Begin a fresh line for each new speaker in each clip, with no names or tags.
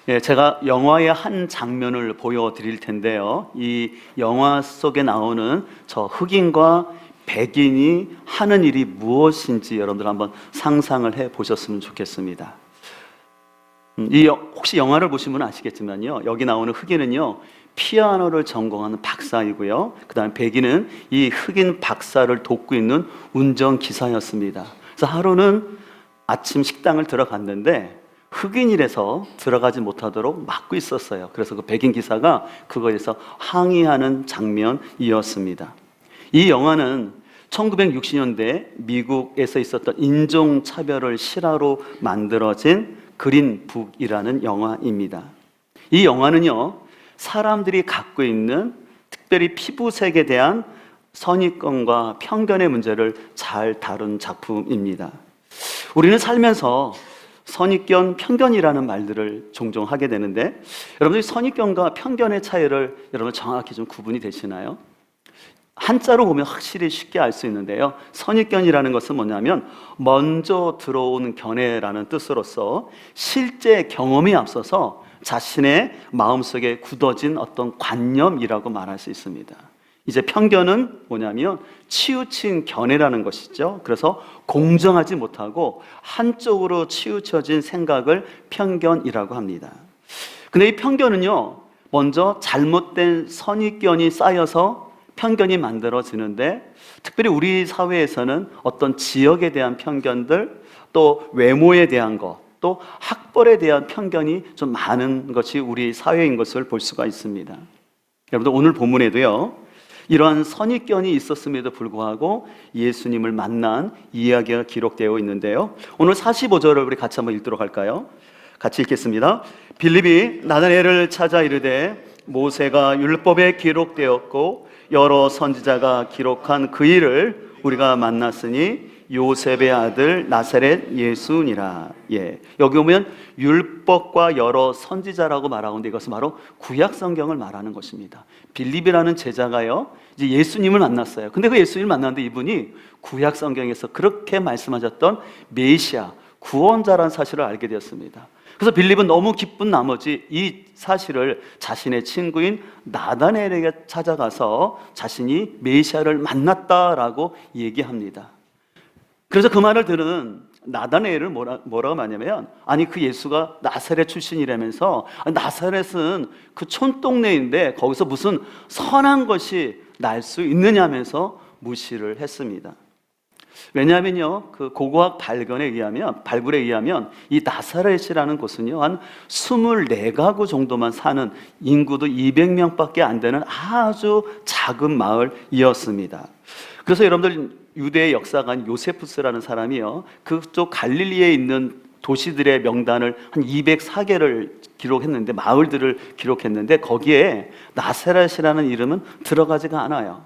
예, 제가 영화의 한 장면을 보여드릴 텐데요. 이 영화 속에 나오는 저 흑인과 백인이 하는 일이 무엇인지 여러분들 한번 상상을 해 보셨으면 좋겠습니다. 혹시 영화를 보신 분은 아시겠지만요. 여기 나오는 흑인은요, 피아노를 전공하는 박사이고요. 그 다음에 백인은 이 흑인 박사를 돕고 있는 운전기사였습니다. 그래서 하루는 아침 식당을 들어갔는데 흑인이라서 들어가지 못하도록 막고 있었어요. 그래서 그 백인 기사가 그거에서 항의하는 장면이었습니다. 이 영화는 1960년대 미국에서 있었던 인종차별을 실화로 만들어진 그린북이라는 영화입니다. 이 영화는요, 사람들이 갖고 있는 특별히 피부색에 대한 선입견과 편견의 문제를 잘 다룬 작품입니다. 우리는 살면서 선입견, 편견이라는 말들을 종종 하게 되는데, 여러분들이 선입견과 편견의 차이를 여러분 정확히 좀 구분이 되시나요? 한자로 보면 확실히 쉽게 알 수 있는데요. 선입견이라는 것은 뭐냐면 먼저 들어오는 견해라는 뜻으로서 실제 경험이 앞서서 자신의 마음속에 굳어진 어떤 관념이라고 말할 수 있습니다. 이제 편견은 뭐냐면 치우친 견해라는 것이죠. 그래서 공정하지 못하고 한쪽으로 치우쳐진 생각을 편견이라고 합니다. 근데 이 편견은요, 먼저 잘못된 선입견이 쌓여서 편견이 만들어지는데, 특별히 우리 사회에서는 어떤 지역에 대한 편견들, 또 외모에 대한 것, 또 학벌에 대한 편견이 좀 많은 것이 우리 사회인 것을 볼 수가 있습니다. 여러분들 오늘 본문에도요, 이러한 선입견이 있었음에도 불구하고 예수님을 만난 이야기가 기록되어 있는데요. 오늘 45절을 우리 같이 한번 읽도록 할까요? 같이 읽겠습니다. 빌립이 나다나엘을 찾아 이르되 모세가 율법에 기록되었고 여러 선지자가 기록한 그 일을 우리가 만났으니 요셉의 아들 나사렛 예수니라. 예, 여기 보면 율법과 여러 선지자라고 말하고 있는데 이것은 바로 구약 성경을 말하는 것입니다. 빌립이라는 제자가요, 이제 예수님을 만났어요. 근데 그 예수님을 만났는데 이분이 구약 성경에서 그렇게 말씀하셨던 메시아, 구원자라는 사실을 알게 되었습니다. 그래서 빌립은 너무 기쁜 나머지 이 사실을 자신의 친구인 나다나엘에게 찾아가서 자신이 메시아를 만났다라고 얘기합니다. 그래서 그 말을 들은 나다나엘을 뭐라고 말하냐면, 아니 그 예수가 나사렛 출신이라면서, 나사렛은 그 촌동네인데 거기서 무슨 선한 것이 날 수 있느냐면서 무시를 했습니다. 왜냐하면요, 그 고고학 발굴에 의하면 이 나사렛이라는 곳은요, 한 24가구 정도만 사는, 인구도 200명밖에 안 되는 아주 작은 마을이었습니다. 그래서 여러분들 유대의 역사관 요세푸스라는 사람이요, 그쪽 갈릴리에 있는 도시들의 명단을 한 204개를 기록했는데, 마을들을 기록했는데 거기에 나사렛이라는 이름은 들어가지가 않아요.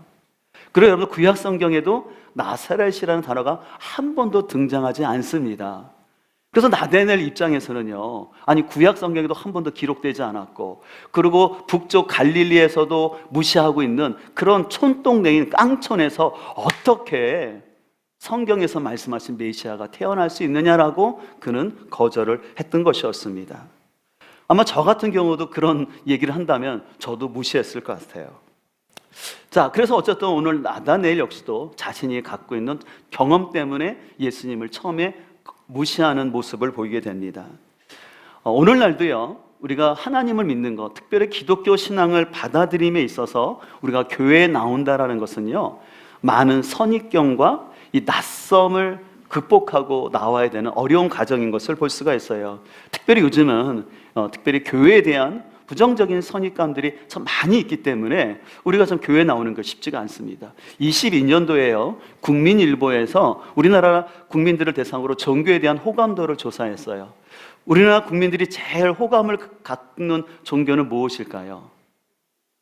그리고 여러분 구약 성경에도 나사렛이라는 단어가 한 번도 등장하지 않습니다. 그래서 나다나엘 입장에서는요, 아니 구약 성경에도 한 번도 기록되지 않았고, 그리고 북쪽 갈릴리에서도 무시하고 있는 그런 촌동네인 깡촌에서 어떻게 성경에서 말씀하신 메시아가 태어날 수 있느냐라고 그는 거절을 했던 것이었습니다. 아마 저 같은 경우도 그런 얘기를 한다면 저도 무시했을 것 같아요. 자, 그래서 어쨌든 오늘 나다나엘 역시도 자신이 갖고 있는 경험 때문에 예수님을 처음에 무시하는 모습을 보이게 됩니다. 오늘날도요, 우리가 하나님을 믿는 것, 특별히 기독교 신앙을 받아들임에 있어서 우리가 교회에 나온다라는 것은요, 많은 선입견과 이 낯섦을 극복하고 나와야 되는 어려운 과정인 것을 볼 수가 있어요. 특별히 요즘은 특별히 교회에 대한 부정적인 선입관들이 참 많이 있기 때문에 우리가 좀 교회 나오는 거 쉽지가 않습니다. 22년도에요, 국민일보에서 우리나라 국민들을 대상으로 종교에 대한 호감도를 조사했어요. 우리나라 국민들이 제일 호감을 갖는 종교는 무엇일까요?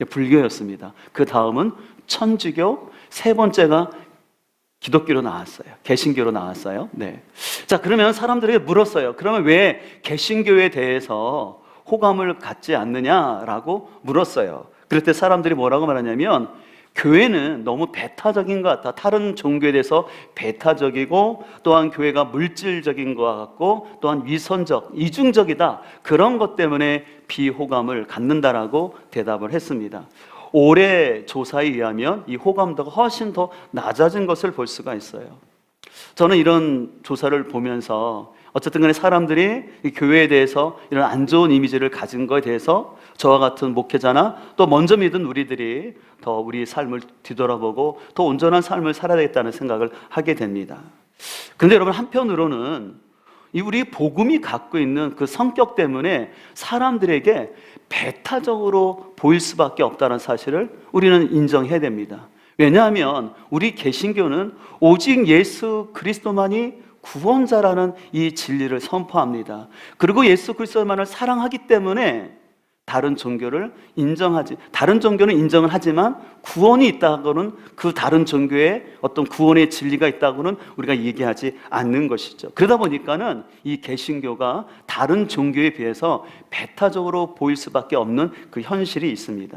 불교였습니다. 그 다음은 천주교, 세 번째가 기독교로 나왔어요. 개신교로 나왔어요. 네. 자, 그러면 사람들에게 물었어요. 그러면 왜 개신교에 대해서 호감을 갖지 않느냐라고 물었어요. 그럴 때 사람들이 뭐라고 말하냐면, 교회는 너무 배타적인 것 같다. 다른 종교에 대해서 배타적이고, 또한 교회가 물질적인 것 같고, 또한 위선적, 이중적이다. 그런 것 때문에 비호감을 갖는다라고 대답을 했습니다. 올해 조사에 의하면 이 호감도가 훨씬 더 낮아진 것을 볼 수가 있어요. 저는 이런 조사를 보면서 어쨌든 간에 사람들이 이 교회에 대해서 이런 안 좋은 이미지를 가진 것에 대해서 저와 같은 목회자나 또 먼저 믿은 우리들이 더 우리 삶을 뒤돌아보고 더 온전한 삶을 살아야 되겠다는 생각을 하게 됩니다. 그런데 여러분, 한편으로는 이 우리 복음이 갖고 있는 그 성격 때문에 사람들에게 배타적으로 보일 수밖에 없다는 사실을 우리는 인정해야 됩니다. 왜냐하면 우리 개신교는 오직 예수 그리스도만이 구원자라는 이 진리를 선포합니다. 그리고 예수 그리스도만을 사랑하기 때문에 다른 종교는 인정을 하지만 구원이 있다고는, 그 다른 종교에 어떤 구원의 진리가 있다고는 우리가 얘기하지 않는 것이죠. 그러다 보니까는 이 개신교가 다른 종교에 비해서 배타적으로 보일 수밖에 없는 그 현실이 있습니다.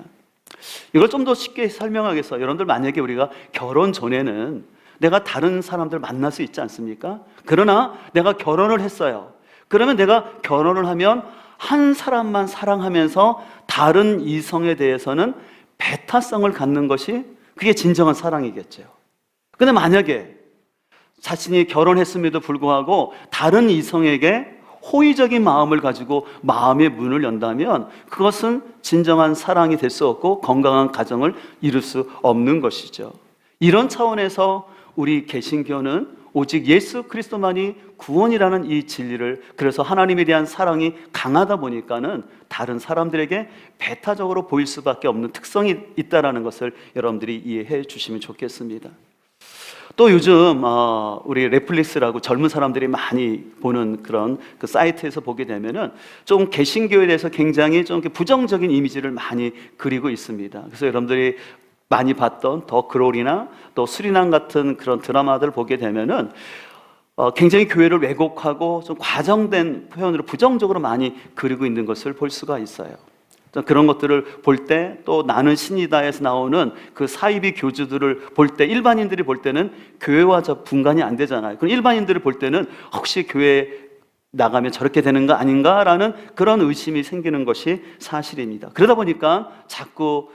이걸 좀 더 쉽게 설명하기 위해서, 여러분들 만약에 우리가 결혼 전에는 내가 다른 사람들 만날 수 있지 않습니까? 그러나 내가 결혼을 했어요. 그러면 내가 결혼을 하면 한 사람만 사랑하면서 다른 이성에 대해서는 배타성을 갖는 것이 그게 진정한 사랑이겠죠. 근데 만약에 자신이 결혼했음에도 불구하고 다른 이성에게 호의적인 마음을 가지고 마음의 문을 연다면 그것은 진정한 사랑이 될 수 없고 건강한 가정을 이룰 수 없는 것이죠. 이런 차원에서 우리 개신교는 오직 예수 그리스도만이 구원이라는 이 진리를, 그래서 하나님에 대한 사랑이 강하다 보니까는 다른 사람들에게 배타적으로 보일 수밖에 없는 특성이 있다는 것을 여러분들이 이해해 주시면 좋겠습니다. 또 요즘 우리 넷플릭스라고 젊은 사람들이 많이 보는 그런 그 사이트에서 보게 되면은 좀 개신교에 대해서 굉장히 좀 부정적인 이미지를 많이 그리고 있습니다. 그래서 여러분들이 많이 봤던 더 그롤이나 또 수리남 같은 그런 드라마들을 보게 되면은 굉장히 교회를 왜곡하고 좀 과장된 표현으로 부정적으로 많이 그리고 있는 것을 볼 수가 있어요. 그런 것들을 볼 때, 또 나는 신이다에서 나오는 그 사이비 교주들을 볼 때, 일반인들이 볼 때는 교회와 분간이 안 되잖아요. 그럼 일반인들이 볼 때는 혹시 교회 나가면 저렇게 되는 거 아닌가라는 그런 의심이 생기는 것이 사실입니다. 그러다 보니까 자꾸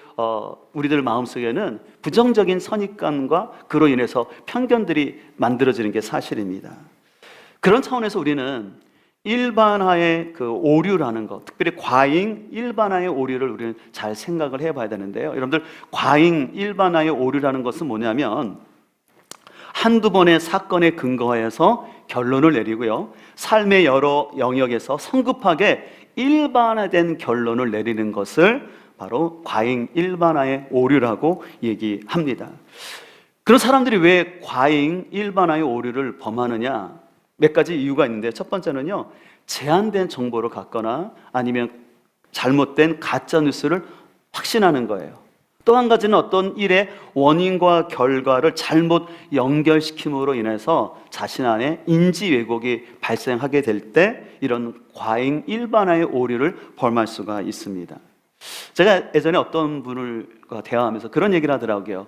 우리들 마음속에는 부정적인 선입관과 그로 인해서 편견들이 만들어지는 게 사실입니다. 그런 차원에서 우리는 일반화의 그 오류라는 것, 특별히 과잉 일반화의 오류를 우리는 잘 생각을 해봐야 되는데요. 여러분들, 과잉 일반화의 오류라는 것은 뭐냐면 한두 번의 사건에 근거해서 결론을 내리고요, 삶의 여러 영역에서 성급하게 일반화된 결론을 내리는 것을 바로 과잉 일반화의 오류라고 얘기합니다. 그런 사람들이 왜 과잉 일반화의 오류를 범하느냐? 몇 가지 이유가 있는데, 첫 번째는요, 제한된 정보를 갖거나 아니면 잘못된 가짜 뉴스를 확신하는 거예요. 또 한 가지는 어떤 일의 원인과 결과를 잘못 연결시킴으로 인해서 자신 안에 인지 왜곡이 발생하게 될 때 이런 과잉 일반화의 오류를 범할 수가 있습니다. 제가 예전에 어떤 분과 대화하면서 그런 얘기를 하더라고요.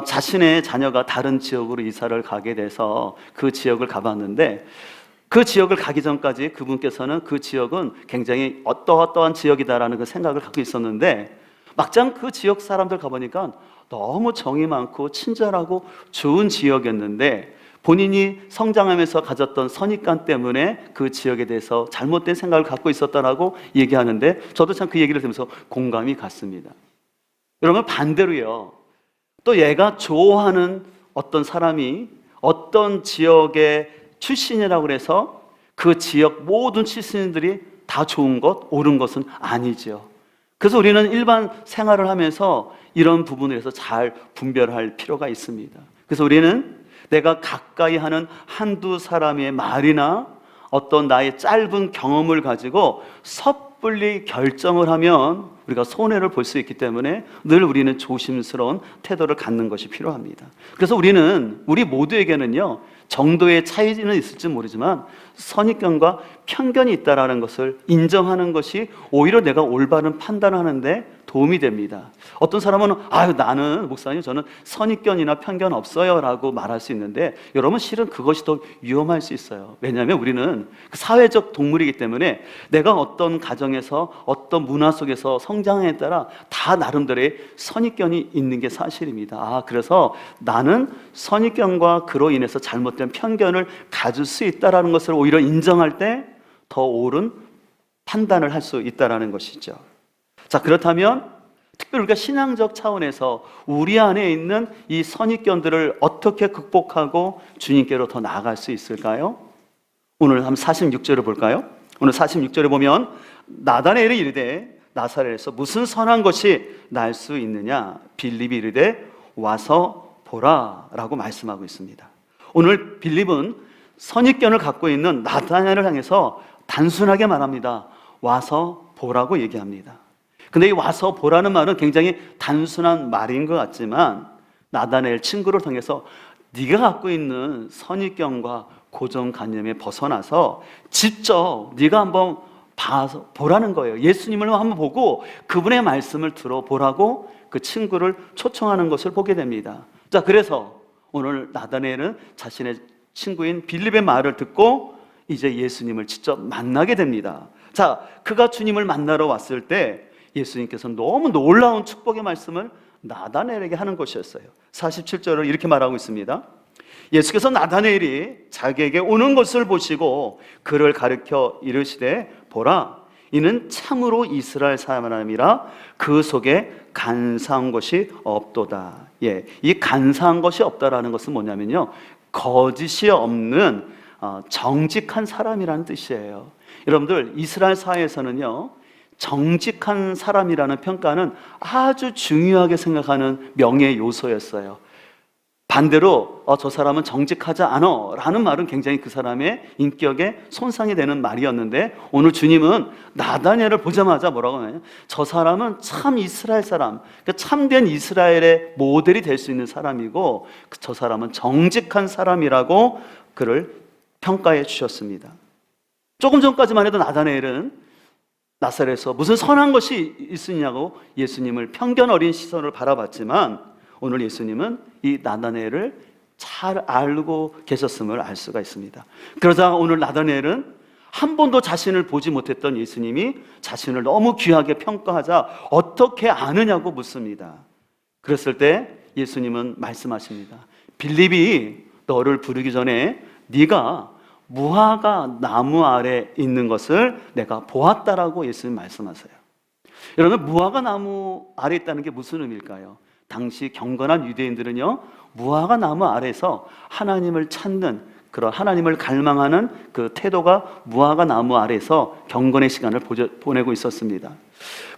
자신의 자녀가 다른 지역으로 이사를 가게 돼서 그 지역을 가봤는데, 그 지역을 가기 전까지 그분께서는 그 지역은 굉장히 어떠한 지역이다라는 그 생각을 갖고 있었는데, 막상 그 지역 사람들 가보니까 너무 정이 많고 친절하고 좋은 지역이었는데, 본인이 성장하면서 가졌던 선입관 때문에 그 지역에 대해서 잘못된 생각을 갖고 있었다라고 얘기하는데, 저도 참 그 얘기를 들으면서 공감이 갔습니다. 여러분, 반대로요, 또 얘가 좋아하는 어떤 사람이 어떤 지역의 출신이라고 해서 그 지역 모든 출신들이 다 좋은 것, 옳은 것은 아니죠. 그래서 우리는 일반 생활을 하면서 이런 부분에서 잘 분별할 필요가 있습니다. 그래서 우리는 내가 가까이 하는 한두 사람의 말이나 어떤 나의 짧은 경험을 가지고 섣불리 결정을 하면 우리가 손해를 볼 수 있기 때문에 늘 우리는 조심스러운 태도를 갖는 것이 필요합니다. 그래서 우리 모두에게는요, 정도의 차이는 있을지 모르지만 선입견과 편견이 있다는 것을 인정하는 것이 오히려 내가 올바른 판단을 하는데 도움이 됩니다. 어떤 사람은 나는 목사님 저는 선입견이나 편견 없어요 라고 말할 수 있는데, 여러분 실은 그것이 더 위험할 수 있어요. 왜냐하면 우리는 사회적 동물이기 때문에 내가 어떤 가정에서 어떤 문화 속에서 성장에 따라 다 나름대로의 선입견이 있는 게 사실입니다. 그래서 나는 선입견과 그로 인해서 잘못된 편견을 가질 수 있다는 것을 오히려 인정할 때 더 옳은 판단을 할 수 있다는 것이죠. 자, 그렇다면 특별히 우리가 신앙적 차원에서 우리 안에 있는 이 선입견들을 어떻게 극복하고 주님께로 더 나아갈 수 있을까요? 오늘 한번 46절을 볼까요? 오늘 46절에 보면 나다나엘이 이르되 나사렛에서 무슨 선한 것이 날 수 있느냐? 빌립이 이르되 와서 보라 라고 말씀하고 있습니다. 오늘 빌립은 선입견을 갖고 있는 나다나엘을 향해서 단순하게 말합니다. 와서 보라고 얘기합니다. 근데 이 와서 보라는 말은 굉장히 단순한 말인 것 같지만 나다나엘 친구를 통해서 네가 갖고 있는 선입견과 고정관념에 벗어나서 직접 네가 한번 봐서 보라는 거예요. 예수님을 한번 보고 그분의 말씀을 들어보라고 그 친구를 초청하는 것을 보게 됩니다. 자, 그래서 오늘 나다나엘은 자신의 친구인 빌립의 말을 듣고 이제 예수님을 직접 만나게 됩니다. 자, 그가 주님을 만나러 왔을 때 예수님께서 너무 놀라운 축복의 말씀을 나다나엘에게 하는 것이었어요. 47절을 이렇게 말하고 있습니다. 예수께서 나다나엘이 자기에게 오는 것을 보시고 그를 가르쳐 이르시되 보라, 이는 참으로 이스라엘 사람이라 그 속에 간사한 것이 없도다. 이 간사한 것이 없다라는 것은 뭐냐면요, 거짓이 없는 정직한 사람이라는 뜻이에요. 여러분들, 이스라엘 사회에서는요, 정직한 사람이라는 평가는 아주 중요하게 생각하는 명예 요소였어요. 반대로 저 사람은 정직하지 않아 라는 말은 굉장히 그 사람의 인격에 손상이 되는 말이었는데, 오늘 주님은 나다나엘을 보자마자 뭐라고 하냐면 저 사람은 참 이스라엘 사람, 그러니까 참된 이스라엘의 모델이 될 수 있는 사람이고 저 사람은 정직한 사람이라고 그를 평가해 주셨습니다. 조금 전까지만 해도 나다나엘은 나사렛에서 무슨 선한 것이 있으냐고 예수님을 편견 어린 시선으로 바라봤지만 오늘 예수님은 이 나다나엘을 잘 알고 계셨음을 알 수가 있습니다. 그러자 오늘 나다나엘은 한 번도 자신을 보지 못했던 예수님이 자신을 너무 귀하게 평가하자 어떻게 아느냐고 묻습니다. 그랬을 때 예수님은 말씀하십니다. 빌립이 너를 부르기 전에 네가 무화과 나무 아래 있는 것을 내가 보았다라고 예수님 말씀하세요. 여러분, 무화과 나무 아래 있다는 게 무슨 의미일까요? 당시 경건한 유대인들은요, 무화과 나무 아래에서 하나님을 찾는, 그런 하나님을 갈망하는 그 태도가 무화과 나무 아래에서 경건의 시간을 보내고 있었습니다.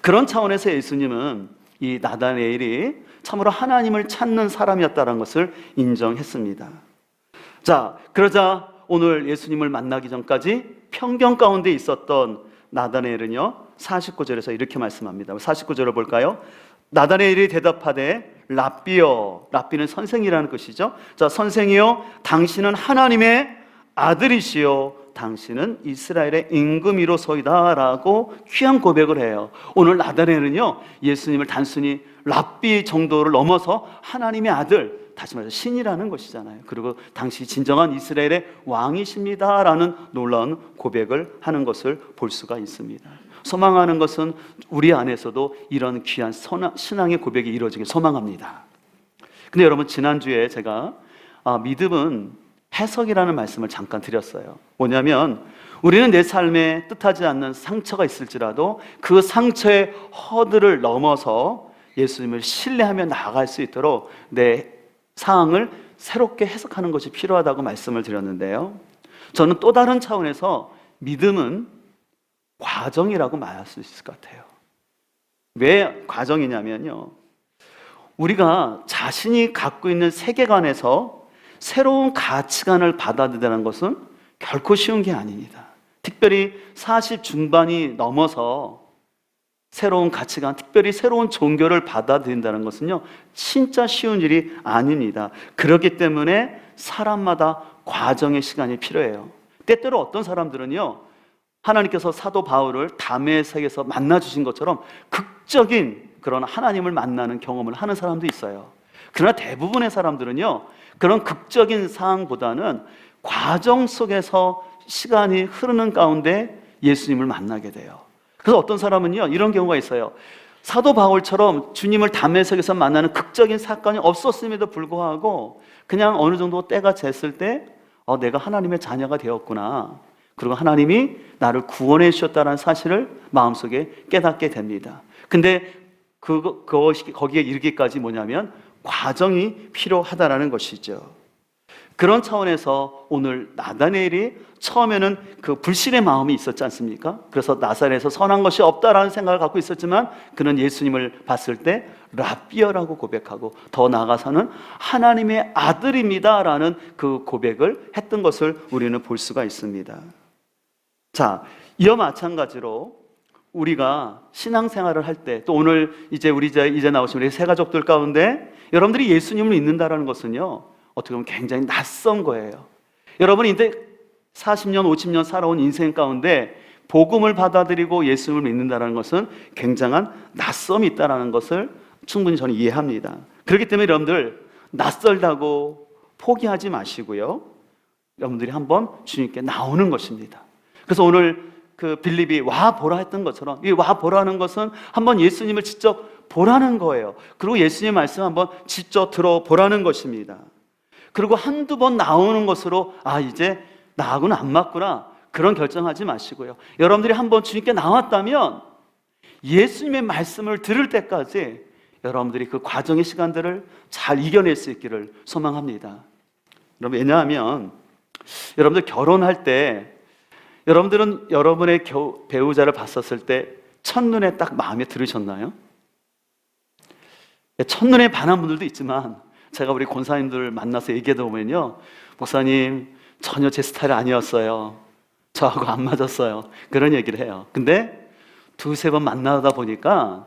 그런 차원에서 예수님은 이 나다나엘이 참으로 하나님을 찾는 사람이었다는 것을 인정했습니다. 자, 그러자 오늘 예수님을 만나기 전까지 편견 가운데 있었던 나다나엘은요, 49절에서 이렇게 말씀합니다. 49절을 볼까요? 나다나엘이 대답하되 랍비여, 랍비는 선생이라는 것이죠. 자, 선생이여, 당신은 하나님의 아들이시요 당신은 이스라엘의 임금이로소이다 라고 귀한 고백을 해요. 오늘 나다나엘은요, 예수님을 단순히 랍비 정도를 넘어서 하나님의 아들, 다시 말해서 신이라는 것이잖아요. 그리고 당시 진정한 이스라엘의 왕이십니다 라는 놀라운 고백을 하는 것을 볼 수가 있습니다. 소망하는 것은 우리 안에서도 이런 귀한 신앙의 고백이 이루어지길 소망합니다. 근데 여러분, 지난주에 제가 믿음은 해석이라는 말씀을 잠깐 드렸어요. 뭐냐면 우리는 내 삶에 뜻하지 않는 상처가 있을지라도 그 상처의 허들을 넘어서 예수님을 신뢰하며 나아갈 수 있도록 내 상황을 새롭게 해석하는 것이 필요하다고 말씀을 드렸는데요, 저는 또 다른 차원에서 믿음은 과정이라고 말할 수 있을 것 같아요. 왜 과정이냐면요, 우리가 자신이 갖고 있는 세계관에서 새로운 가치관을 받아들이는 것은 결코 쉬운 게 아닙니다. 특별히 40 중반이 넘어서 새로운 가치관, 특별히 새로운 종교를 받아들인다는 것은요, 진짜 쉬운 일이 아닙니다. 그렇기 때문에 사람마다 과정의 시간이 필요해요. 때때로 어떤 사람들은요, 하나님께서 사도 바울을 다메섹에서 만나 주신 것처럼 극적인 그런 하나님을 만나는 경험을 하는 사람도 있어요. 그러나 대부분의 사람들은요, 그런 극적인 상황보다는 과정 속에서 시간이 흐르는 가운데 예수님을 만나게 돼요. 그래서 어떤 사람은요, 이런 경우가 있어요. 사도 바울처럼 주님을 다메섹에서 만나는 극적인 사건이 없었음에도 불구하고 그냥 어느 정도 때가 쟀을 때 내가 하나님의 자녀가 되었구나, 그리고 하나님이 나를 구원해 주셨다는 사실을 마음속에 깨닫게 됩니다. 근데 그것이 거기에 이르기까지 뭐냐면 과정이 필요하다라는 것이죠. 그런 차원에서 오늘 나다니엘이 처음에는 그 불신의 마음이 있었지 않습니까? 그래서 나사렛에서 선한 것이 없다라는 생각을 갖고 있었지만 그는 예수님을 봤을 때 라비어라고 고백하고 더 나아가서는 하나님의 아들입니다라는 그 고백을 했던 것을 우리는 볼 수가 있습니다. 자, 이와 마찬가지로 우리가 신앙생활을 할 때, 또 오늘 이제 나오신 우리 세 가족들 가운데 여러분들이 예수님을 믿는다라는 것은요, 어떻게 보면 굉장히 낯선 거예요. 여러분이 이제 40년, 50년 살아온 인생 가운데 복음을 받아들이고 예수님을 믿는다는 것은 굉장한 낯섦이 있다는 것을 충분히 저는 이해합니다. 그렇기 때문에 여러분들 낯설다고 포기하지 마시고요, 여러분들이 한번 주님께 나오는 것입니다. 그래서 오늘 그 빌립이 와 보라 했던 것처럼 이 와 보라는 것은 한번 예수님을 직접 보라는 거예요. 그리고 예수님의 말씀 한번 직접 들어보라는 것입니다. 그리고 한두 번 나오는 것으로 이제 나하고는 안 맞구나, 그런 결정하지 마시고요, 여러분들이 한번 주님께 나왔다면 예수님의 말씀을 들을 때까지 여러분들이 그 과정의 시간들을 잘 이겨낼 수 있기를 소망합니다. 왜냐하면 여러분들 결혼할 때 여러분들은 여러분의 배우자를 봤었을 때 첫눈에 딱 마음에 들으셨나요? 첫눈에 반한 분들도 있지만 제가 우리 권사님들 만나서 얘기하다 보면요, 목사님 전혀 제 스타일 아니었어요, 저하고 안 맞았어요, 그런 얘기를 해요. 근데 두세 번 만나다 보니까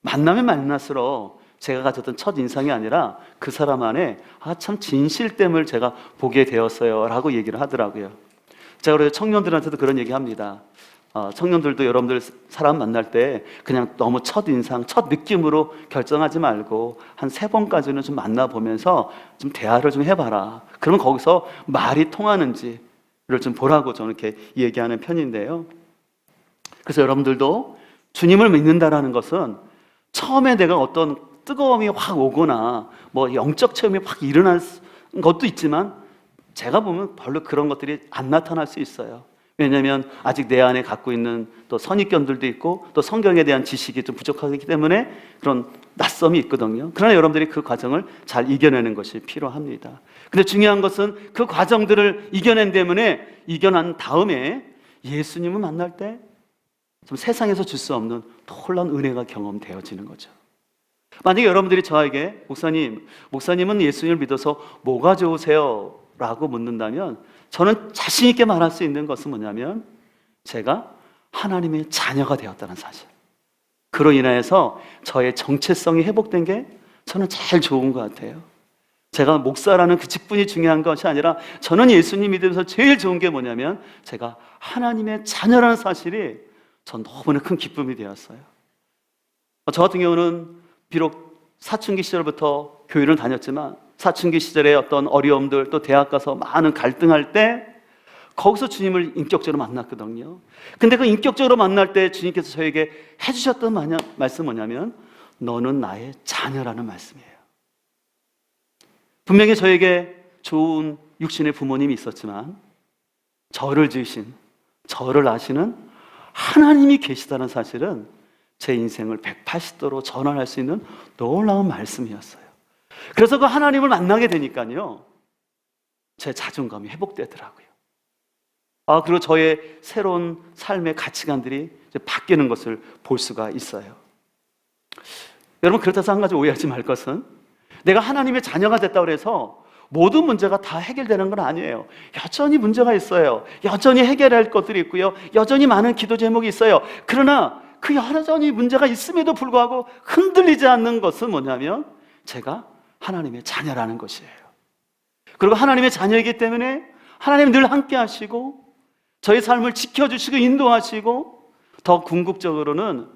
만나면 만날수록 제가 가졌던 첫 인상이 아니라 그 사람 안에 참 진실됨을 제가 보게 되었어요 라고 얘기를 하더라고요. 제가 그래서 청년들한테도 그런 얘기 합니다. 청년들도 여러분들 사람 만날 때 그냥 너무 첫인상, 첫 느낌으로 결정하지 말고 한 3번까지는 좀 만나보면서 좀 대화를 좀 해봐라. 그러면 거기서 말이 통하는지를 좀 보라고 저는 이렇게 얘기하는 편인데요. 그래서 여러분들도 주님을 믿는다라는 것은 처음에 내가 어떤 뜨거움이 확 오거나 뭐 영적 체험이 확 일어난 것도 있지만 제가 보면 별로 그런 것들이 안 나타날 수 있어요. 왜냐하면 아직 내 안에 갖고 있는 또 선입견들도 있고 또 성경에 대한 지식이 좀 부족하기 때문에 그런 낯섦이 있거든요. 그러나 여러분들이 그 과정을 잘 이겨내는 것이 필요합니다. 근데 중요한 것은 그 과정들을 이겨난 다음에 예수님을 만날 때 좀 세상에서 줄 수 없는 놀라운 은혜가 경험되어지는 거죠. 만약에 여러분들이 저에게 목사님은 예수님을 믿어서 뭐가 좋으세요? 라고 묻는다면 저는 자신 있게 말할 수 있는 것은 뭐냐면 제가 하나님의 자녀가 되었다는 사실, 그로 인하여서 저의 정체성이 회복된 게 저는 제일 좋은 것 같아요. 제가 목사라는 그 직분이 중요한 것이 아니라 저는 예수님 믿으면서 제일 좋은 게 뭐냐면 제가 하나님의 자녀라는 사실이 전 너무나 큰 기쁨이 되었어요. 저 같은 경우는 비록 사춘기 시절부터 교회를 다녔지만 사춘기 시절에 어떤 어려움들, 또 대학 가서 많은 갈등할 때 거기서 주님을 인격적으로 만났거든요. 근데 그 인격적으로 만날 때 주님께서 저에게 해주셨던 말씀은 뭐냐면 너는 나의 자녀라는 말씀이에요. 분명히 저에게 좋은 육신의 부모님이 있었지만 저를 지으신, 저를 아시는 하나님이 계시다는 사실은 제 인생을 180도로 전환할 수 있는 놀라운 말씀이었어요. 그래서 그 하나님을 만나게 되니까요, 제 자존감이 회복되더라고요. 그리고 저의 새로운 삶의 가치관들이 이제 바뀌는 것을 볼 수가 있어요. 여러분, 그렇다고 해서 한 가지 오해하지 말 것은 내가 하나님의 자녀가 됐다고 해서 모든 문제가 다 해결되는 건 아니에요. 여전히 문제가 있어요. 여전히 해결할 것들이 있고요. 여전히 많은 기도 제목이 있어요. 그러나 그 여전히 문제가 있음에도 불구하고 흔들리지 않는 것은 뭐냐면 제가 하나님의 자녀라는 것이에요. 그리고 하나님의 자녀이기 때문에 하나님 늘 함께 하시고 저희 삶을 지켜주시고 인도하시고 더 궁극적으로는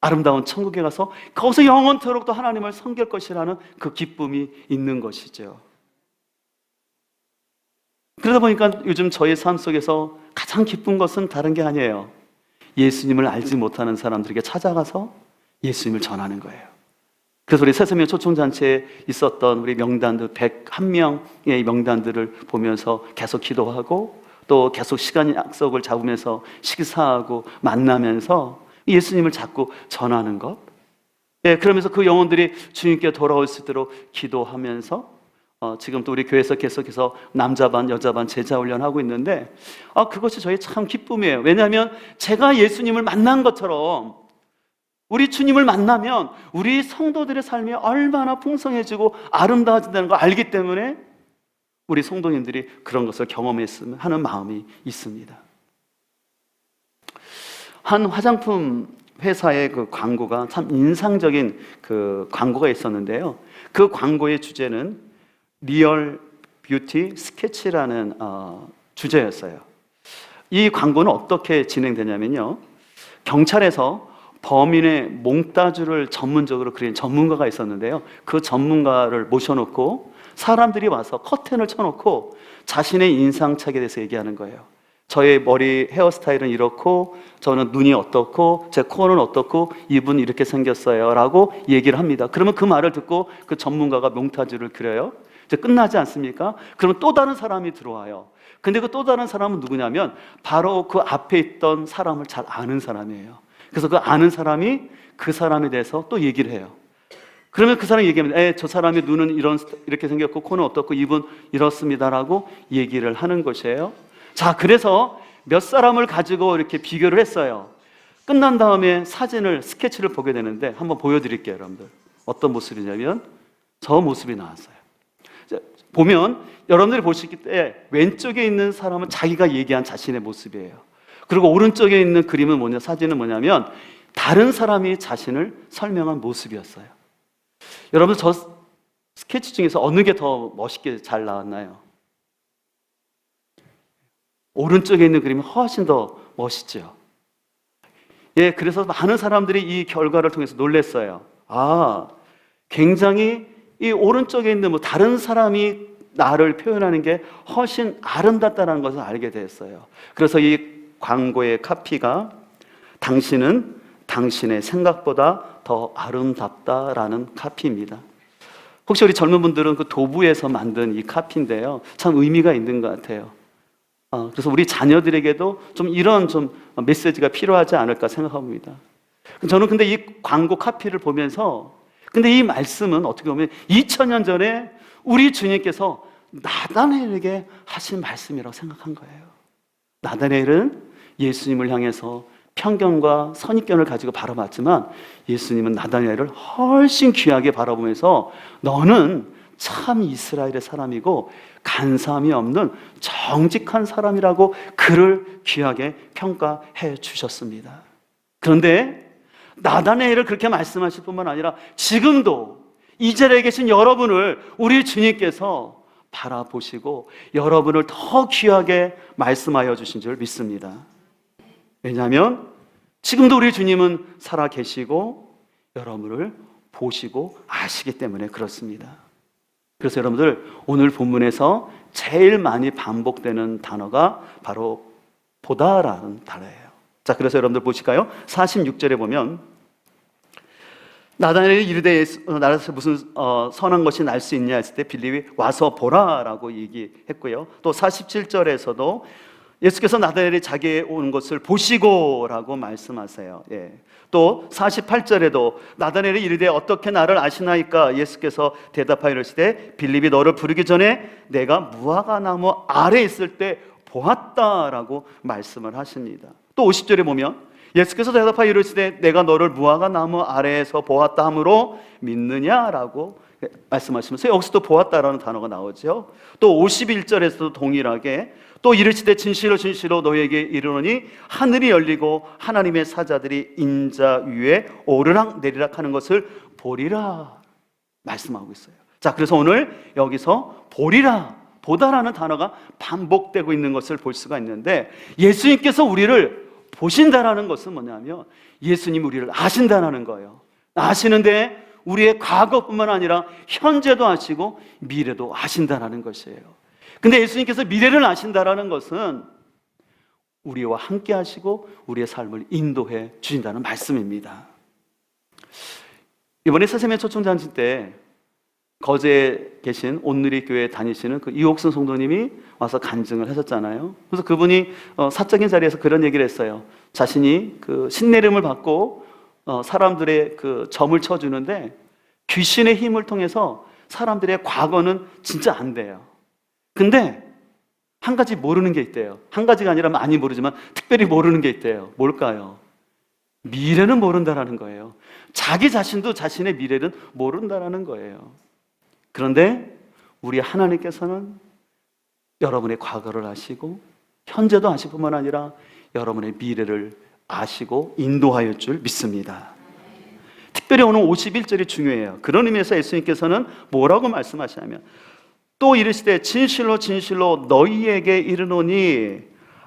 아름다운 천국에 가서 거기서 영원토록 또 하나님을 섬길 것이라는 그 기쁨이 있는 것이죠. 그러다 보니까 요즘 저의 삶 속에서 가장 기쁜 것은 다른 게 아니에요. 예수님을 알지 못하는 사람들에게 찾아가서 예수님을 전하는 거예요. 그래서 우리 새서명 초청잔치에 있었던 우리 명단들 101명의 명단들을 보면서 계속 기도하고 또 계속 시간 약속을 잡으면서 식사하고 만나면서 예수님을 자꾸 전하는 것. 예, 그러면서 그 영혼들이 주님께 돌아올 수 있도록 기도하면서 지금 또 우리 교회에서 계속해서 남자반, 여자반 제자 훈련하고 있는데 그것이 저희 참 기쁨이에요. 왜냐하면 제가 예수님을 만난 것처럼 우리 주님을 만나면 우리 성도들의 삶이 얼마나 풍성해지고 아름다워진다는 걸 알기 때문에 우리 성도님들이 그런 것을 경험했으면 하는 마음이 있습니다. 한 화장품 회사의 그 광고가 참 인상적인 그 광고가 있었는데요. 그 광고의 주제는 리얼 뷰티 스케치라는 주제였어요. 이 광고는 어떻게 진행되냐면요. 경찰에서 범인의 몽따주를 전문적으로 그린 전문가가 있었는데요. 그 전문가를 모셔놓고 사람들이 와서 커튼을 쳐놓고 자신의 인상착에 대해서 얘기하는 거예요. 저의 머리 헤어스타일은 이렇고 저는 눈이 어떻고 제 코는 어떻고 입은 이렇게 생겼어요 라고 얘기를 합니다. 그러면 그 말을 듣고 그 전문가가 몽타주를 그려요. 이제 끝나지 않습니까? 그러면 또 다른 사람이 들어와요. 근데 그 또 다른 사람은 누구냐면 바로 그 앞에 있던 사람을 잘 아는 사람이에요. 그래서 그 아는 사람이 그 사람에 대해서 또 얘기를 해요. 그러면 그 사람이 얘기합니다. 저 사람의 눈은 이렇게 생겼고 코는 어떻고 입은 이렇습니다라고 얘기를 하는 것이에요. 자, 그래서 몇 사람을 가지고 이렇게 비교를 했어요. 끝난 다음에 사진을, 스케치를 보게 되는데 한번 보여드릴게요, 여러분들. 어떤 모습이냐면 저 모습이 나왔어요. 보면 여러분들이 보실 때 왼쪽에 있는 사람은 자기가 얘기한 자신의 모습이에요. 그리고 오른쪽에 있는 그림은 사진은 뭐냐면 다른 사람이 자신을 설명한 모습이었어요. 여러분, 저 스케치 중에서 어느 게 더 멋있게 잘 나왔나요? 오른쪽에 있는 그림이 훨씬 더 멋있죠. 예, 그래서 많은 사람들이 이 결과를 통해서 놀랐어요. 굉장히 이 오른쪽에 있는 다른 사람이 나를 표현하는 게 훨씬 아름답다는 것을 알게 됐어요. 그래서 이 광고의 카피가 당신은 당신의 생각보다 더 아름답다라는 카피입니다. 혹시 우리 젊은 분들은 그 도부에서 만든 이 카피인데요. 참 의미가 있는 것 같아요. 그래서 우리 자녀들에게도 좀 이런 좀 메시지가 필요하지 않을까 생각합니다. 저는 근데 이 광고 카피를 보면서 근데 이 말씀은 어떻게 보면 2000년 전에 우리 주님께서 나다나엘에게 하신 말씀이라고 생각한 거예요. 나다나엘은 예수님을 향해서 편견과 선입견을 가지고 바라봤지만 예수님은 나다나엘을 훨씬 귀하게 바라보면서 너는 참 이스라엘의 사람이고 간사함이 없는 정직한 사람이라고 그를 귀하게 평가해 주셨습니다. 그런데 나다나엘을 그렇게 말씀하실 뿐만 아니라 지금도 이 자리에 계신 여러분을 우리 주님께서 바라보시고 여러분을 더 귀하게 말씀하여 주신 줄 믿습니다. 왜냐하면 지금도 우리 주님은 살아 계시고 여러분을 보시고 아시기 때문에 그렇습니다. 그래서 여러분들 오늘 본문에서 제일 많이 반복되는 단어가 바로 보다라는 단어예요. 자, 그래서 여러분들 보실까요? 46절에 보면 나다나엘이 이르되 나라에서 무슨 선한 것이 날 수 있냐 했을 때 빌립이 와서 보라라고 얘기했고요. 또 47절에서도 예수께서 나다나엘이 자기에 오는 것을 보시고라고 말씀하세요. 예. 또 48절에도 나다나엘이 이르되 어떻게 나를 아시나이까 예수께서 대답하여 이르시되 빌립이 너를 부르기 전에 내가 무화과 나무 아래에 있을 때 보았다라고 말씀을 하십니다. 또 50절에 보면 예수께서 대답하여 이르시되 내가 너를 무화과 나무 아래에서 보았다 하므로 믿느냐라고 말씀하시면서 여기서 또 보았다라는 단어가 나오죠. 또 51절에서도 동일하게 또 이르시되 진실로 진실로 너에게 이르노니 하늘이 열리고 하나님의 사자들이 인자 위에 오르락 내리락 하는 것을 보리라 말씀하고 있어요. 자, 그래서 오늘 여기서 보리라 보다라는 단어가 반복되고 있는 것을 볼 수가 있는데, 예수님께서 우리를 보신다라는 것은 뭐냐면 예수님 우리를 아신다라는 거예요. 아시는데 우리의 과거뿐만 아니라 현재도 아시고 미래도 아신다라는 것이에요. 근데 예수님께서 미래를 아신다라는 것은 우리와 함께 하시고 우리의 삶을 인도해 주신다는 말씀입니다. 이번에 새세면 초청잔치 때 거제에 계신 온누리 교회에 다니시는 그 이옥순 성도님이 와서 간증을 하셨잖아요. 그래서 그분이 사적인 자리에서 그런 얘기를 했어요. 자신이 그 신내림을 받고 사람들의 그 점을 쳐주는데 귀신의 힘을 통해서 사람들의 과거는 진짜 안 돼요. 근데 한 가지 모르는 게 있대요. 한 가지가 아니라 많이 모르지만 특별히 모르는 게 있대요. 뭘까요? 미래는 모른다라는 거예요. 자기 자신도 자신의 미래는 모른다라는 거예요. 그런데 우리 하나님께서는 여러분의 과거를 아시고 현재도 아실 뿐만 아니라 여러분의 미래를 아시고 인도하여 줄 믿습니다. 특별히 오늘 51절이 중요해요. 그런 의미에서 예수님께서는 뭐라고 말씀하시냐면, 또 이르시되 진실로 진실로 너희에게 이르노니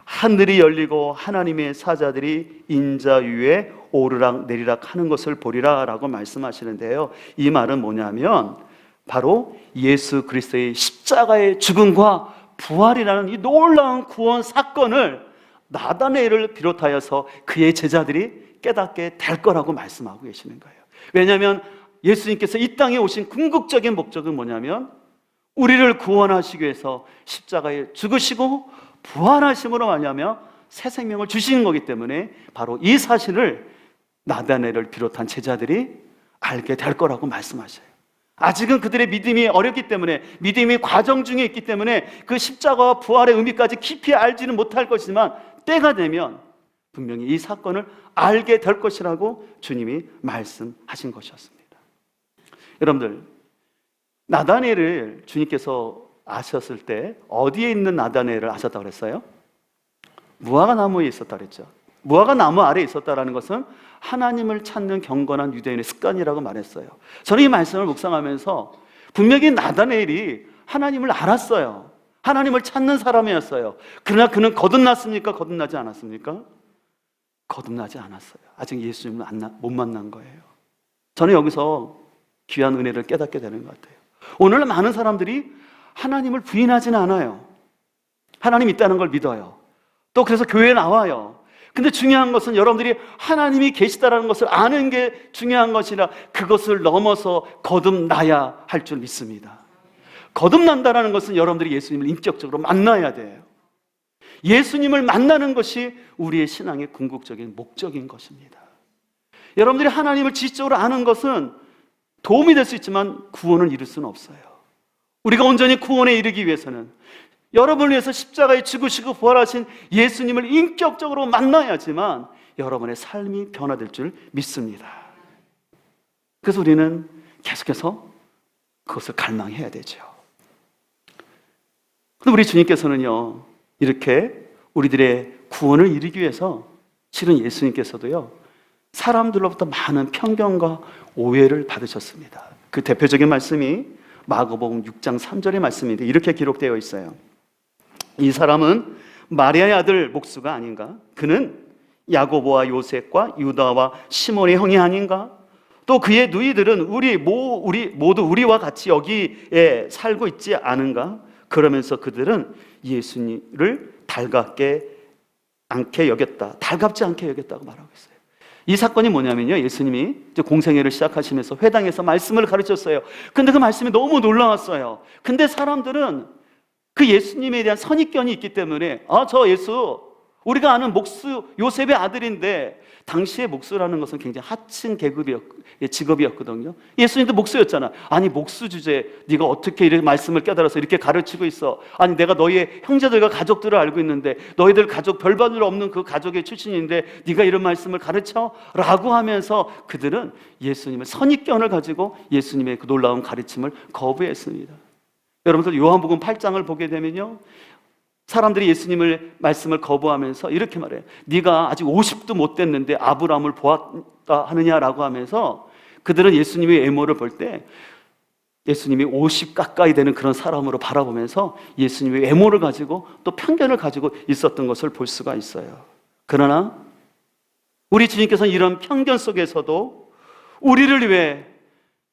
하늘이 열리고 하나님의 사자들이 인자 위에 오르락 내리락 하는 것을 보리라 라고 말씀하시는데요. 이 말은 뭐냐면 바로 예수 그리스도의 십자가의 죽음과 부활이라는 이 놀라운 구원 사건을 나다네엘을 비롯하여서 그의 제자들이 깨닫게 될 거라고 말씀하고 계시는 거예요. 왜냐하면 예수님께서 이 땅에 오신 궁극적인 목적은 뭐냐면 우리를 구원하시기 위해서 십자가에 죽으시고 부활하심으로 말미암아 새 생명을 주시는 거기 때문에 바로 이 사실을 나다네엘을 비롯한 제자들이 알게 될 거라고 말씀하셔요. 아직은 그들의 믿음이 어렵기 때문에, 믿음이 과정 중에 있기 때문에 그 십자가와 부활의 의미까지 깊이 알지는 못할 것이지만 때가 되면 분명히 이 사건을 알게 될 것이라고 주님이 말씀하신 것이었습니다. 여러분들, 나다네엘을 주님께서 아셨을 때 어디에 있는 나다네엘을 아셨다고 그랬어요? 무화과 나무에 있었다고 그랬죠. 무화과 나무 아래에 있었다는 것은 하나님을 찾는 경건한 유대인의 습관이라고 말했어요. 저는 이 말씀을 묵상하면서 분명히 나다네엘이 하나님을 알았어요. 하나님을 찾는 사람이었어요. 그러나 그는 거듭났습니까? 거듭나지 않았습니까? 거듭나지 않았어요. 아직 예수님을 못 만난 거예요. 저는 여기서 귀한 은혜를 깨닫게 되는 것 같아요. 오늘 많은 사람들이 하나님을 부인하지는 않아요. 하나님 있다는 걸 믿어요. 또 그래서 교회에 나와요. 근데 중요한 것은 여러분들이 하나님이 계시다는 것을 아는 게 중요한 것이라 그것을 넘어서 거듭나야 할 줄 믿습니다. 거듭난다는 것은 여러분들이 예수님을 인격적으로 만나야 돼요. 예수님을 만나는 것이 우리의 신앙의 궁극적인 목적인 것입니다. 여러분들이 하나님을 지식적으로 아는 것은 도움이 될 수 있지만 구원을 이룰 수는 없어요. 우리가 온전히 구원에 이르기 위해서는 여러분을 위해서 십자가에 죽으시고 부활하신 예수님을 인격적으로 만나야지만 여러분의 삶이 변화될 줄 믿습니다. 그래서 우리는 계속해서 그것을 갈망해야 되죠. 근데 우리 주님께서는요, 이렇게 우리들의 구원을 이루기 위해서 실은 예수님께서도요, 사람들로부터 많은 편견과 오해를 받으셨습니다. 그 대표적인 말씀이 마가복음 6장 3절의 말씀인데 이렇게 기록되어 있어요. 이 사람은 마리아의 아들 목수가 아닌가? 그는 야고보와 요셉과 유다와 시몬의 형이 아닌가? 또 그의 누이들은 모두 우리와 같이 여기에 살고 있지 않은가? 그러면서 그들은 예수님을 달갑지 않게 여겼다고 말하고 있어요. 이 사건이 뭐냐면요, 예수님이 이제 공생애를 시작하시면서 회당에서 말씀을 가르쳤어요. 근데 그 말씀이 너무 놀라웠어요. 근데 사람들은 그 예수님에 대한 선입견이 있기 때문에 저 예수 우리가 아는 목수 요셉의 아들인데, 당시에 목수라는 것은 굉장히 하층 직업이었거든요. 예수님도 목수였잖아. 아니 목수 주제에 네가 어떻게 이렇게 말씀을 깨달아서 이렇게 가르치고 있어? 아니 내가 너희의 형제들과 가족들을 알고 있는데 너희들 가족 별반 없는 그 가족의 출신인데 네가 이런 말씀을 가르쳐? 라고 하면서 그들은 예수님의 선입견을 가지고 예수님의 그 놀라운 가르침을 거부했습니다. 여러분들 요한복음 8장을 보게 되면요, 사람들이 예수님을 말씀을 거부하면서 이렇게 말해요. 네가 아직 50도 못 됐는데 아브라함을 보았다 하느냐라고 하면서 그들은 예수님의 외모를 볼 때 예수님이 50 가까이 되는 그런 사람으로 바라보면서 예수님의 외모를 가지고 또 편견을 가지고 있었던 것을 볼 수가 있어요. 그러나 우리 주님께서는 이런 편견 속에서도 우리를 위해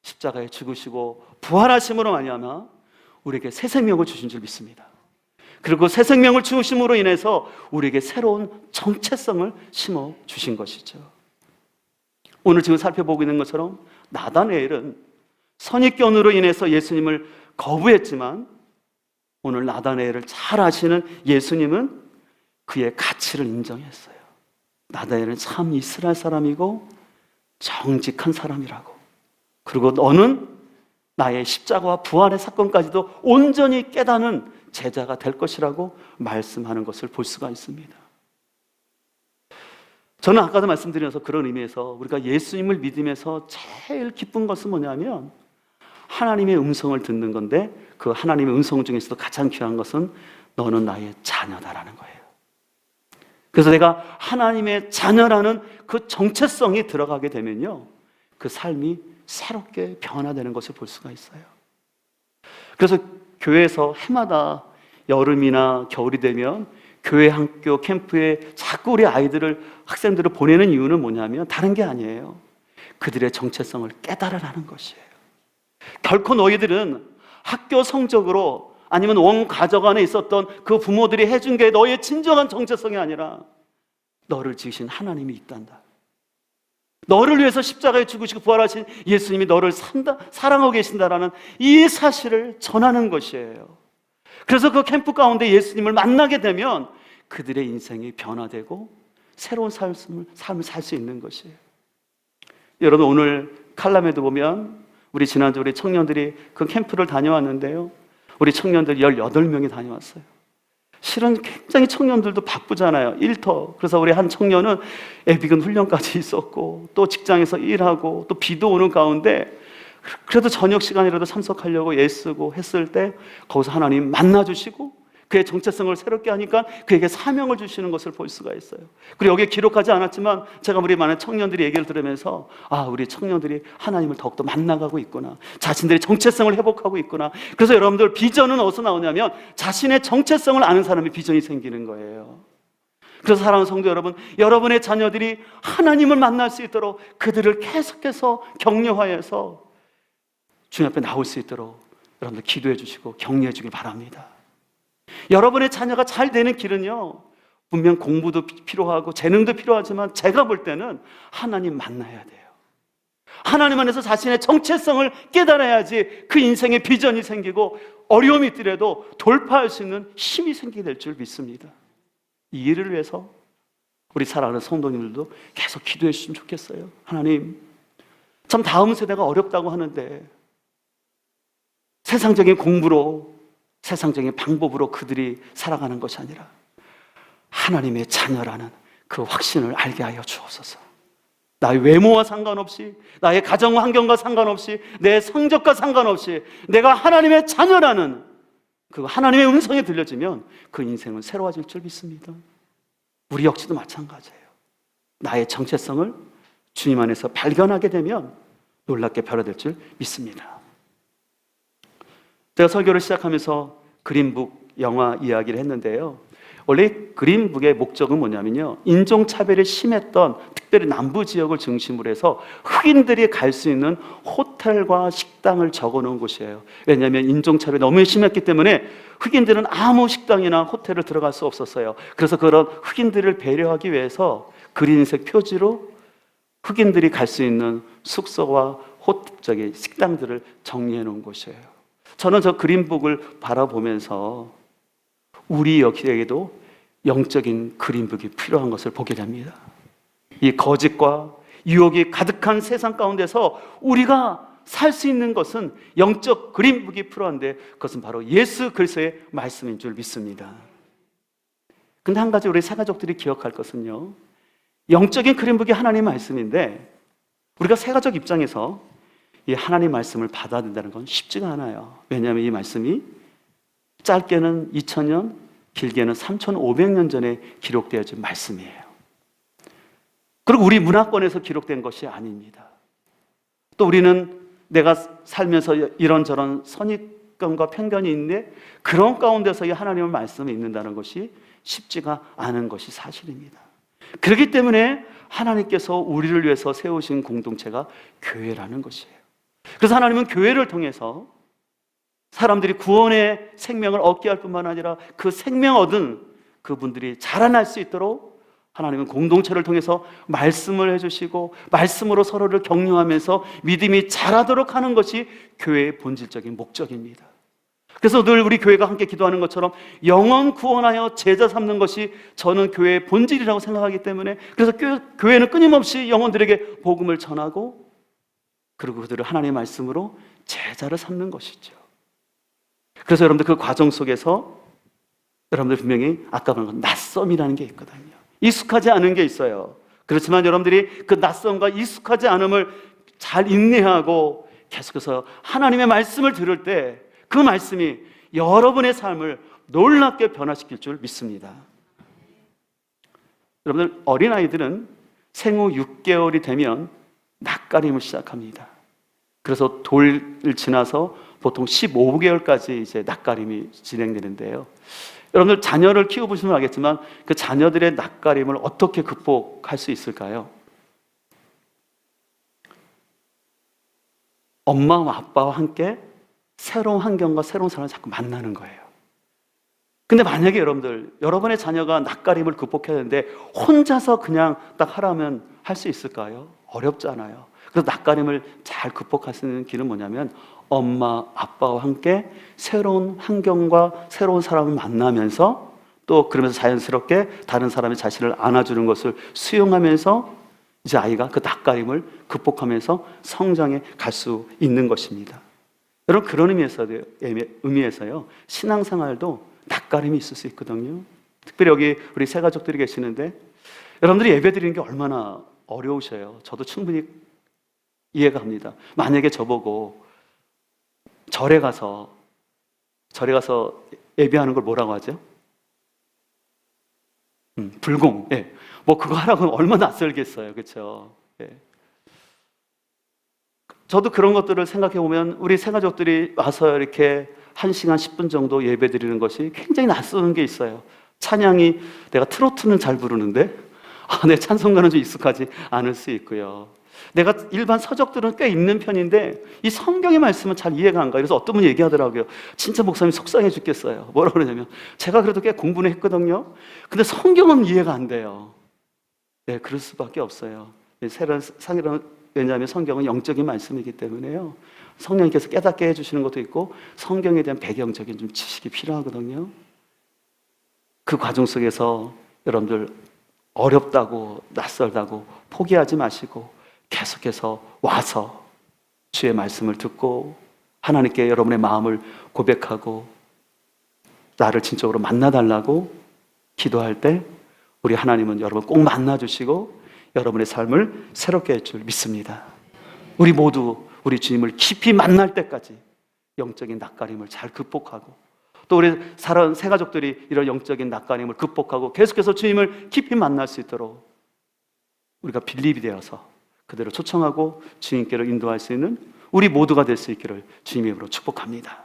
십자가에 죽으시고 부활하심으로 말미암아 우리에게 새 생명을 주신 줄 믿습니다. 그리고 새 생명을 주심으로 인해서 우리에게 새로운 정체성을 심어 주신 것이죠. 오늘 지금 살펴보고 있는 것처럼 나다나엘은 선입견으로 인해서 예수님을 거부했지만 오늘 나다나엘을 잘 아시는 예수님은 그의 가치를 인정했어요. 나다나엘은 참 이스라엘 사람이고 정직한 사람이라고, 그리고 너는 나의 십자가와 부활의 사건까지도 온전히 깨닫는 제자가 될 것이라고 말씀하는 것을 볼 수가 있습니다. 저는 아까도 말씀드려서 그런 의미에서 우리가 예수님을 믿으면서 제일 기쁜 것은 뭐냐면 하나님의 음성을 듣는 건데, 그 하나님의 음성 중에서도 가장 귀한 것은 너는 나의 자녀다라는 거예요. 그래서 내가 하나님의 자녀라는 그 정체성이 들어가게 되면요, 그 삶이 새롭게 변화되는 것을 볼 수가 있어요. 그래서 교회에서 해마다 여름이나 겨울이 되면 교회 학교 캠프에 자꾸 우리 아이들을, 학생들을 보내는 이유는 뭐냐면 다른 게 아니에요. 그들의 정체성을 깨달으라는 것이에요. 결코 너희들은 학교 성적으로 아니면 원 가족 안에 있었던 그 부모들이 해준 게 너의 진정한 정체성이 아니라 너를 지으신 하나님이 있단다. 너를 위해서 십자가에 죽으시고 부활하신 예수님이 너를 사랑하고 계신다라는 이 사실을 전하는 것이에요. 그래서 그 캠프 가운데 예수님을 만나게 되면 그들의 인생이 변화되고 새로운 삶을 살 수 있는 것이에요. 여러분, 오늘 칼럼에도 보면 우리 지난주 우리 청년들이 그 캠프를 다녀왔는데요, 우리 청년들 18명이 다녀왔어요. 실은 굉장히 청년들도 바쁘잖아요. 일터. 그래서 우리 한 청년은 애비군 훈련까지 있었고 또 직장에서 일하고 또 비도 오는 가운데 그래도 저녁 시간이라도 참석하려고 애쓰고 했을 때 거기서 하나님 만나주시고 그의 정체성을 새롭게 하니까 그에게 사명을 주시는 것을 볼 수가 있어요. 그리고 여기에 기록하지 않았지만 제가 우리 많은 청년들이 얘기를 들으면서 우리 청년들이 하나님을 더욱더 만나가고 있구나, 자신들의 정체성을 회복하고 있구나. 그래서 여러분들 비전은 어디서 나오냐면 자신의 정체성을 아는 사람이 비전이 생기는 거예요. 그래서 사랑하는 성도 여러분, 여러분의 자녀들이 하나님을 만날 수 있도록 그들을 계속해서 격려하여서 주님 앞에 나올 수 있도록 여러분들 기도해 주시고 격려해 주길 바랍니다. 여러분의 자녀가 잘 되는 길은요, 분명 공부도 필요하고 재능도 필요하지만 제가 볼 때는 하나님 만나야 돼요. 하나님 안에서 자신의 정체성을 깨달아야지 그 인생의 비전이 생기고 어려움이 있더라도 돌파할 수 있는 힘이 생기게 될 줄 믿습니다. 이 일을 위해서 우리 사랑하는 성도님들도 계속 기도해 주시면 좋겠어요. 하나님, 참 다음 세대가 어렵다고 하는데 세상적인 공부로, 세상적인 방법으로 그들이 살아가는 것이 아니라 하나님의 자녀라는 그 확신을 알게 하여 주옵소서. 나의 외모와 상관없이, 나의 가정 환경과 상관없이, 내 성적과 상관없이 내가 하나님의 자녀라는 그 하나님의 음성이 들려지면 그 인생은 새로워질 줄 믿습니다. 우리 역시도 마찬가지예요. 나의 정체성을 주님 안에서 발견하게 되면 놀랍게 변화될 줄 믿습니다. 제가 설교를 시작하면서 그린북 영화 이야기를 했는데요, 원래 그린북의 목적은 뭐냐면요, 인종차별이 심했던 특별히 남부 지역을 중심으로 해서 흑인들이 갈 수 있는 호텔과 식당을 적어놓은 곳이에요. 왜냐하면 인종차별이 너무 심했기 때문에 흑인들은 아무 식당이나 호텔을 들어갈 수 없었어요. 그래서 그런 흑인들을 배려하기 위해서 그린색 표지로 흑인들이 갈 수 있는 숙소와 식당들을 정리해 놓은 곳이에요. 저는 저 그린북을 바라보면서 우리 역시에게도 영적인 그린북이 필요한 것을 보게 됩니다. 이 거짓과 유혹이 가득한 세상 가운데서 우리가 살 수 있는 것은 영적 그린북이 필요한데 그것은 바로 예수 그리스도의 말씀인 줄 믿습니다. 근데 한 가지 우리 새가족들이 기억할 것은요, 영적인 그린북이 하나님의 말씀인데 우리가 새가족 입장에서 이 하나님 말씀을 받아들인다는 건 쉽지가 않아요. 왜냐하면 이 말씀이 짧게는 2000년, 길게는 3500년 전에 기록되어진 말씀이에요. 그리고 우리 문화권에서 기록된 것이 아닙니다. 또 우리는 내가 살면서 이런저런 선입견과 편견이 있는데 그런 가운데서 이 하나님의 말씀을 읽는다는 것이 쉽지가 않은 것이 사실입니다. 그렇기 때문에 하나님께서 우리를 위해서 세우신 공동체가 교회라는 것이에요. 그래서 하나님은 교회를 통해서 사람들이 구원의 생명을 얻게 할 뿐만 아니라 그 생명 얻은 그분들이 자라날 수 있도록 하나님은 공동체를 통해서 말씀을 해주시고 말씀으로 서로를 격려하면서 믿음이 자라도록 하는 것이 교회의 본질적인 목적입니다. 그래서 늘 우리 교회가 함께 기도하는 것처럼 영혼 구원하여 제자 삼는 것이 저는 교회의 본질이라고 생각하기 때문에, 그래서 교회는 끊임없이 영혼들에게 복음을 전하고 그리고 그들을 하나님의 말씀으로 제자를 삼는 것이죠. 그래서 여러분들 그 과정 속에서 여러분들 분명히 아까 말한 건 낯섦이라는 게 있거든요. 익숙하지 않은 게 있어요. 그렇지만 여러분들이 그 낯섦과 익숙하지 않음을 잘 인내하고 계속해서 하나님의 말씀을 들을 때 그 말씀이 여러분의 삶을 놀랍게 변화시킬 줄 믿습니다. 여러분들, 어린아이들은 생후 6개월이 되면 낯가림을 시작합니다. 그래서 돌을 지나서 보통 15개월까지 이제 낯가림이 진행되는데요. 여러분들 자녀를 키워보시면 알겠지만 그 자녀들의 낯가림을 어떻게 극복할 수 있을까요? 엄마와 아빠와 함께 새로운 환경과 새로운 사람을 자꾸 만나는 거예요. 근데 만약에 여러분의 자녀가 낯가림을 극복해야 되는데 혼자서 그냥 딱 하라면 할 수 있을까요? 어렵잖아요. 그래서 낯가림을 잘 극복할 수 있는 길은 뭐냐면 엄마, 아빠와 함께 새로운 환경과 새로운 사람을 만나면서 또 그러면서 자연스럽게 다른 사람의 자신을 안아주는 것을 수용하면서 이제 아이가 그 낯가림을 극복하면서 성장해 갈 수 있는 것입니다. 여러분, 그런 의미에서요, 신앙생활도 낯가림이 있을 수 있거든요. 특별히 여기 우리 새 가족들이 계시는데 여러분들이 예배 드리는 게 얼마나 어려우셔요. 저도 충분히 이해가 갑니다. 만약에 저보고 절에 가서 예배하는 걸 뭐라고 하죠? 불공. 예. 뭐 그거 하라고 하면 얼마나 낯설겠어요. 그렇죠? 예. 저도 그런 것들을 생각해 보면 우리 새가족들이 와서 이렇게 1시간 10분 정도 예배 드리는 것이 굉장히 낯선 게 있어요. 찬양이, 내가 트로트는 잘 부르는데 내 찬송가는 좀 익숙하지 않을 수 있고요. 내가 일반 서적들은 꽤 읽는 편인데 이 성경의 말씀은 잘 이해가 안 가요. 그래서 어떤 분이 얘기하더라고요. 진짜 목사님 속상해 죽겠어요. 뭐라고 그러냐면 제가 그래도 꽤 공부는 했거든요. 근데 성경은 이해가 안 돼요. 네, 그럴 수밖에 없어요. 왜냐하면 성경은 영적인 말씀이기 때문에요. 성령님께서 깨닫게 해주시는 것도 있고 성경에 대한 배경적인 좀 지식이 필요하거든요. 그 과정 속에서 여러분들 어렵다고 낯설다고 포기하지 마시고 계속해서 와서 주의 말씀을 듣고 하나님께 여러분의 마음을 고백하고 나를 진정으로 만나달라고 기도할 때 우리 하나님은 여러분 꼭 만나주시고 여러분의 삶을 새롭게 할 줄 믿습니다. 우리 모두 우리 주님을 깊이 만날 때까지 영적인 낯가림을 잘 극복하고 또 우리 새 가족들이 이런 영적인 낯가림을 극복하고 계속해서 주님을 깊이 만날 수 있도록 우리가 빌립이 되어서 그대로 초청하고 주님께로 인도할 수 있는 우리 모두가 될 수 있기를 주님의 이름으로 축복합니다.